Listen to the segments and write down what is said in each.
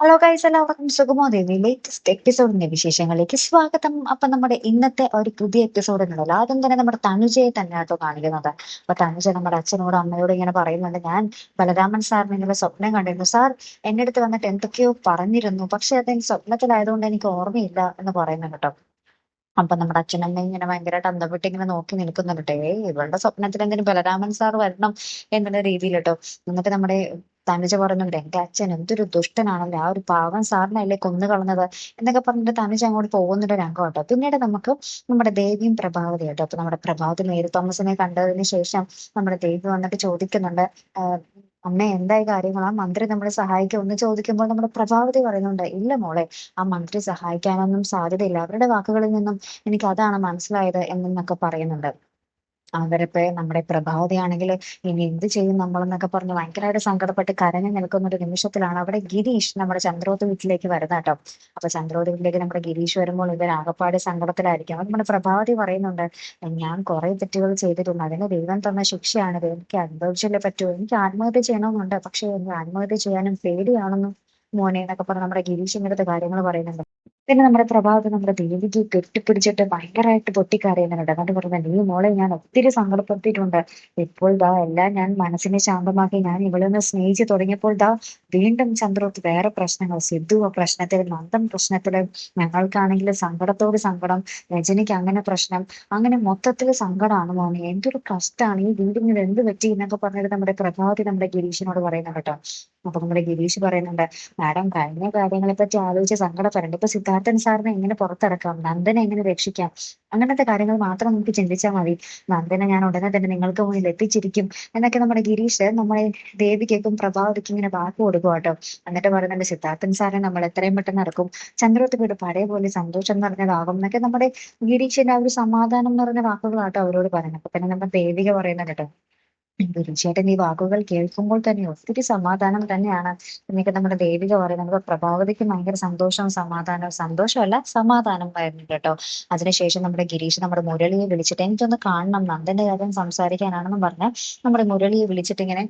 Hello guys, എല്ലാവർക്കും സുഗമോ ദേവി latest എപ്പിസോഡിന്റെ വിശേഷങ്ങളിലേക്ക് സ്വാഗതം. അപ്പൊ നമ്മുടെ ഇന്നത്തെ ഒരു പുതിയ എപ്പിസോഡ് ഉണ്ടല്ലോ, ആദ്യം തന്നെ നമ്മുടെ തനുജയെ തന്നെയാട്ടോ കാണിക്കുന്നത്. അപ്പൊ തനുജ നമ്മുടെ അച്ഛനോടും അമ്മയോടും ഇങ്ങനെ പറയുന്നുണ്ട്, ഞാൻ ബലരാമൻ സാറിന് ഇങ്ങനെ സ്വപ്നം കണ്ടിരുന്നു. സാർ എന്റെ അടുത്ത് വന്നിട്ട് എന്തൊക്കെയോ പറഞ്ഞിരുന്നു, പക്ഷെ അത് എനിക്ക് സ്വപ്നത്തിലായതുകൊണ്ട് എനിക്ക് ഓർമ്മയില്ല എന്ന് പറയുന്നുണ്ട് കേട്ടോ. അപ്പൊ നമ്മുടെ അച്ഛനമ്മ ഇങ്ങനെ ഭയങ്കരമായിട്ട് അന്തം ഇങ്ങനെ നോക്കി നിൽക്കുന്നുണ്ട് ട്ടോ. ഇവളുടെ സ്വപ്നത്തിൽ എന്തിനും ബലരാമൻ സാർ വരണം എന്നുള്ള രീതിയിൽ കേട്ടോ. എന്നിട്ട് നമ്മുടെ തനുജ പറയുന്നുണ്ട്, എന്റെ അച്ഛൻ എന്തൊരു ദുഷ്ടനാണല്ലേ, ആ ഒരു പാവം സാറിനല്ലേ കൊന്നു കളഞ്ഞത് എന്നൊക്കെ പറഞ്ഞിട്ട് തനുജ അങ്ങോട്ട് പോകുന്നൊരു രംഗം കേട്ടോ. പിന്നീട് നമുക്ക് നമ്മുടെ ദേവിയും പ്രഭാവതി കേട്ടോ. അപ്പൊ നമ്മുടെ പ്രഭാവതി മേരി തോമസിനെ കണ്ടതിന് ശേഷം നമ്മുടെ ദേവി വന്നിട്ട് ചോദിക്കുന്നുണ്ട്, ആഹ് അമ്മ എന്തായി കാര്യങ്ങൾ, ആ മന്ത്രി നമ്മളെ സഹായിക്കും എന്ന് ചോദിക്കുമ്പോൾ നമ്മുടെ പ്രഭാവതി പറയുന്നുണ്ട്, ഇല്ല മോളെ, ആ മന്ത്രി സഹായിക്കാനൊന്നും സാധ്യതയില്ല, അവരുടെ വാക്കുകളിൽ നിന്നും എനിക്ക് അതാണ് മനസ്സിലായത് എന്നൊക്കെ പറയുന്നുണ്ട്. അവരിപ്പോ നമ്മുടെ പ്രഭാവതിയാണെങ്കിൽ ഇനി എന്ത് ചെയ്യും നമ്മളെന്നൊക്കെ പറഞ്ഞ് ഭയങ്കരമായിട്ട് സങ്കടപ്പെട്ട് കരഞ്ഞു നിൽക്കുന്ന ഒരു നിമിഷത്തിലാണ് അവിടെ ഗിരീഷ് നമ്മുടെ ചന്ദ്രോത്ത് വീട്ടിലേക്ക് വരുന്നത് കേട്ടോ. അപ്പൊ ചന്ദ്രോത്ത് വീട്ടിലേക്ക് നമ്മുടെ ഗിരീഷ് വരുമ്പോൾ ഇവർ ആകപ്പാട് സങ്കടത്തിലായിരിക്കും. അപ്പൊ നമ്മുടെ പ്രഭാവതി പറയുന്നുണ്ട്, ഞാൻ കുറെ തെറ്റുകൾ ചെയ്തിട്ടുണ്ട്, അതിന് ദൈവം തന്ന ശിക്ഷയാണിത്, എനിക്ക് അനുഭവിച്ചല്ലേ പറ്റൂ, എനിക്ക് ആത്മഹത്യ ചെയ്യണമെന്നുണ്ട്, പക്ഷെ എനിക്ക് ആത്മഹത്യ ചെയ്യാനും പേടിയാണെന്നും മോനെ എന്നൊക്കെ പറഞ്ഞ് നമ്മുടെ ഗിരീഷ് ഇങ്ങനത്തെ കാര്യങ്ങൾ പറയുന്നുണ്ട്. പിന്നെ നമ്മുടെ പ്രഭാത് നമ്മുടെ ദേവിക്ക് കെട്ടിപ്പിടിച്ചിട്ട് ഭയങ്കരമായിട്ട് പൊട്ടിക്കരയുന്നുണ്ട്. എന്നിട്ട് പറയുന്നത്, നീ മോളെ ഞാൻ ഒത്തിരി സങ്കടപ്പെടുത്തിയിട്ടുണ്ട്, ഇപ്പോൾ ദാ എല്ലാം ഞാൻ മനസ്സിനെ ശാന്തമാക്കി ഞാൻ ഇവിടെ നിന്ന് സ്നേഹിച്ചു തുടങ്ങിയപ്പോൾ ദാ വീണ്ടും ചന്ദ്രോത്ത് വേറെ പ്രശ്നങ്ങൾ, സിദ്ധു പ്രശ്നത്തില്, നന്ദൻ പ്രശ്നത്തില്, ഞങ്ങൾക്കാണെങ്കിൽ സങ്കടത്തോട് സങ്കടം, രജനിക്ക് അങ്ങനെ പ്രശ്നം, അങ്ങനെ മൊത്തത്തില് സങ്കടമാണ് മോനെ, എന്തൊരു കഷ്ടമാണ് ഈ വീടിന് എന്ത് പറ്റി എന്നൊക്കെ പറഞ്ഞിട്ട് നമ്മുടെ പ്രഭാതി നമ്മുടെ ഗിരീഷിനോട് പറയുന്നുണ്ട് കേട്ടോ. അപ്പൊ നമ്മുടെ ഗിരീഷ് പറയുന്നുണ്ട്, മാഡം കഴിഞ്ഞ കാര്യങ്ങളെ പറ്റി ആലോചിച്ച് സങ്കടപ്പെടണ്ട, ഇപ്പൊ സിദ്ധാർത്ഥൻ സാറിനെ എങ്ങനെ പുറത്തിറക്കാം, നന്ദനെ എങ്ങനെ രക്ഷിക്കാം, അങ്ങനത്തെ കാര്യങ്ങൾ മാത്രം നമുക്ക് ചിന്തിച്ചാൽ മതി, നന്ദനെ ഞാൻ ഉടനെ തന്നെ നിങ്ങൾക്ക് മുന്നിൽ എത്തിച്ചിരിക്കും എന്നൊക്കെ നമ്മുടെ ഗിരീഷ് നമ്മളെ ദേവികേക്കും പ്രഭാവതിക്കും ഇങ്ങനെ വാക്ക് കൊടുക്കും കേട്ടോ. എന്നിട്ട് പറയുന്നുണ്ട്, സിദ്ധാർത്ഥൻ സാറിനെ നമ്മൾ എത്രയും പെട്ടെന്ന് ഇറക്കും, ചന്ദ്രത്ത് വീട് പഴയ പോലെ സന്തോഷം നിറഞ്ഞതാകും എന്നൊക്കെ നമ്മുടെ ഗിരീഷിന്റെ ആ ഒരു സമാധാനം നിറഞ്ഞ വാക്കുകളാട്ടോ അവരോട് പറയുന്നത്. അപ്പൊ തന്നെ നമ്മുടെ ദേവിക പറയുന്നത് കേട്ടോ, തീർച്ചയായിട്ടും ഈ വാക്കുകൾ കേൾക്കുമ്പോൾ തന്നെ ഒത്തിരി സമാധാനം തന്നെയാണ് എന്നൊക്കെ നമ്മുടെ ദേവിക പറയുന്നത്. പ്രഭാവതിക്ക് ഭയങ്കര സന്തോഷവും സമാധാനവും, സന്തോഷമല്ല സമാധാനമായിരുന്നു കേട്ടോ. അതിനുശേഷം നമ്മുടെ ഗിരീഷ് നമ്മുടെ മുരളിയെ വിളിച്ചിട്ട് എനിക്കൊന്ന് കാണണം, നന്ദന്റെ കാര്യം സംസാരിക്കാനാണെന്ന് പറഞ്ഞ് നമ്മുടെ മുരളിയെ വിളിച്ചിട്ട് ഇങ്ങനെ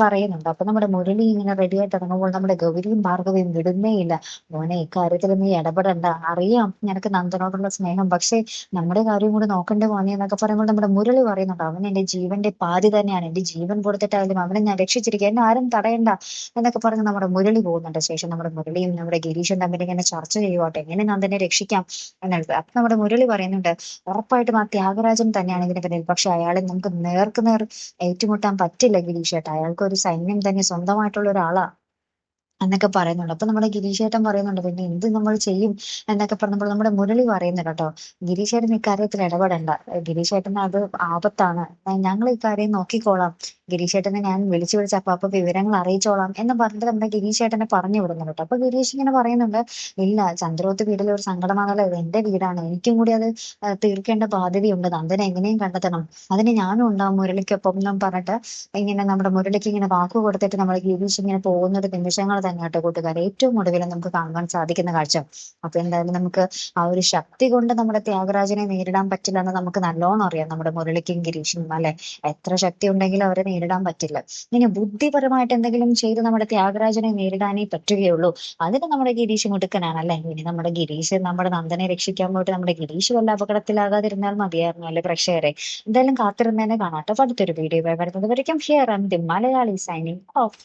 പറയുന്നുണ്ട്. അപ്പൊ നമ്മുടെ മുരളി ഇങ്ങനെ റെഡിയായിട്ട് ഇറങ്ങുമ്പോൾ നമ്മുടെ ഗൗരിയും ഭാർഗവിയും വിടുന്നേ ഇല്ല, മോനെ ഇക്കാര്യത്തിൽ നീ ഇടപെടണ്ട, അറിയാം നിനക്ക് നന്ദനോടുള്ള സ്നേഹം, പക്ഷേ നമ്മുടെ കാര്യം കൂടി നോക്കണ്ടേ മോനെ എന്നൊക്കെ പറയുമ്പോൾ നമ്മുടെ മുരളി പറയുന്നുണ്ട്, അവൻ എന്റെ ജീവന്റെ പാതി തന്നെയാണ്, എന്റെ ജീവൻ കൊടുത്തിട്ടായാലും അവനെ ഞാൻ രക്ഷിച്ചിരിക്കുക, എന്നെ ആരും തടയണ്ട എന്നൊക്കെ പറഞ്ഞ് നമ്മുടെ മുരളി പോകുന്നുണ്ട്. ശേഷം നമ്മുടെ മുരളിയും നമ്മുടെ ഗിരീഷും തമ്മിൽ ഇങ്ങനെ ചർച്ച ചെയ്യുവാട്ടെ എങ്ങനെ നന്ദനെ രക്ഷിക്കാം എന്നുള്ളത്. അപ്പൊ നമ്മുടെ മുരളി പറയുന്നുണ്ട്, ഉറപ്പായിട്ടും ആ ത്യാഗരാജൻ തന്നെയാണ് ഇതിന് പിന്നിൽ, പക്ഷെ അയാളെ നമുക്ക് നേർക്ക് നേർ ഏറ്റുമുട്ടാൻ പറ്റില്ല ഗിരീഷേട്ടാ, അയാൾക്ക് ഒരു സൈന്യം തന്നെ സ്വന്തമായിട്ടുള്ള ഒരാളാ എന്നൊക്കെ പറയുന്നുണ്ട്. അപ്പൊ നമ്മുടെ ഗിരീശേട്ടൻ പറയുന്നുണ്ട്, പിന്നെ എന്ത് നമ്മൾ ചെയ്യും എന്നൊക്കെ പറഞ്ഞപ്പോൾ നമ്മുടെ മുരളി പറയുന്നുണ്ട് കേട്ടോ, ഗിരീശേട്ടൻ ഇക്കാര്യത്തിൽ ഇടപെടണ്ട, ഗിരീശേട്ടന് അത് ആപത്താണ്, ഞങ്ങൾ ഇക്കാര്യം നോക്കിക്കോളാം, ഗിരീശേട്ടനെ ഞാൻ വിളിച്ച് അപ്പൊ വിവരങ്ങൾ അറിയിച്ചോളാം എന്ന് പറഞ്ഞിട്ട് നമ്മുടെ ഗിരീശേട്ടനെ പറഞ്ഞു വിടുന്നുണ്ട് കേട്ടോ. അപ്പൊ ഗിരീഷ് ഇങ്ങനെ പറയുന്നുണ്ട്, ഇല്ല ചന്ദ്രോത്ത് വീട്ടിലെ ഒരു സങ്കടമാണല്ലോ, ഇത് എന്റെ വീടാണ്, എനിക്കും കൂടി അത് തീർക്കേണ്ട ബാധ്യതയുണ്ട്, നന്ദനെ എങ്ങനെയും കണ്ടെത്തണം, അതിന് ഞാനും ഉണ്ടാവും മുരളിക്കൊപ്പം എന്നും പറഞ്ഞിട്ട് ഇങ്ങനെ നമ്മുടെ മുരളിക്ക് ഇങ്ങനെ വാക്ക് കൊടുത്തിട്ട് നമ്മുടെ ഗിരീഷ് ഇങ്ങനെ പോകുന്ന ഒരു നിമിഷങ്ങൾ തന്നെ കേട്ടോ കൂട്ടുകാരെ, ഏറ്റവും ഒടുവിൽ നമുക്ക് കാണുവാൻ സാധിക്കുന്ന കാഴ്ച. അപ്പൊ എന്തായാലും നമുക്ക് ആ ഒരു ശക്തി കൊണ്ട് നമ്മുടെ ത്യാഗരാജനെ നേരിടാൻ പറ്റില്ല എന്ന് നമുക്ക് നല്ലോണം അറിയാം, നമ്മുടെ മുരളിക്കും ഗിരീഷിനും അല്ലെ, എത്ര ശക്തി ഉണ്ടെങ്കിലും അവരെ നേരിടാൻ പറ്റില്ല. ഇനി ബുദ്ധിപരമായിട്ട് എന്തെങ്കിലും ചെയ്ത് നമ്മുടെ ത്യാഗരാജനെ നേരിടാനേ പറ്റുകയുള്ളൂ, അതിന് നമ്മുടെ ഗിരീഷ് മിടുക്കനാണ് അല്ലെ. ഇനി നമ്മുടെ ഗിരീഷ് നമ്മുടെ നന്ദനെ രക്ഷിക്കാൻ പോയിട്ട് നമ്മുടെ ഗിരീഷ് വല്ല അപകടത്തിലാകാതിരുന്നാൽ മതിയായിരുന്നു അല്ലെ പ്രേക്ഷകരെ. എന്തായാലും കാത്തിരുന്നേനെ കാണാട്ടോ. അപ്പൊ അടുത്തൊരു വീഡിയോ വരുന്നത് വരയ്ക്കും here and the Malayali signing off.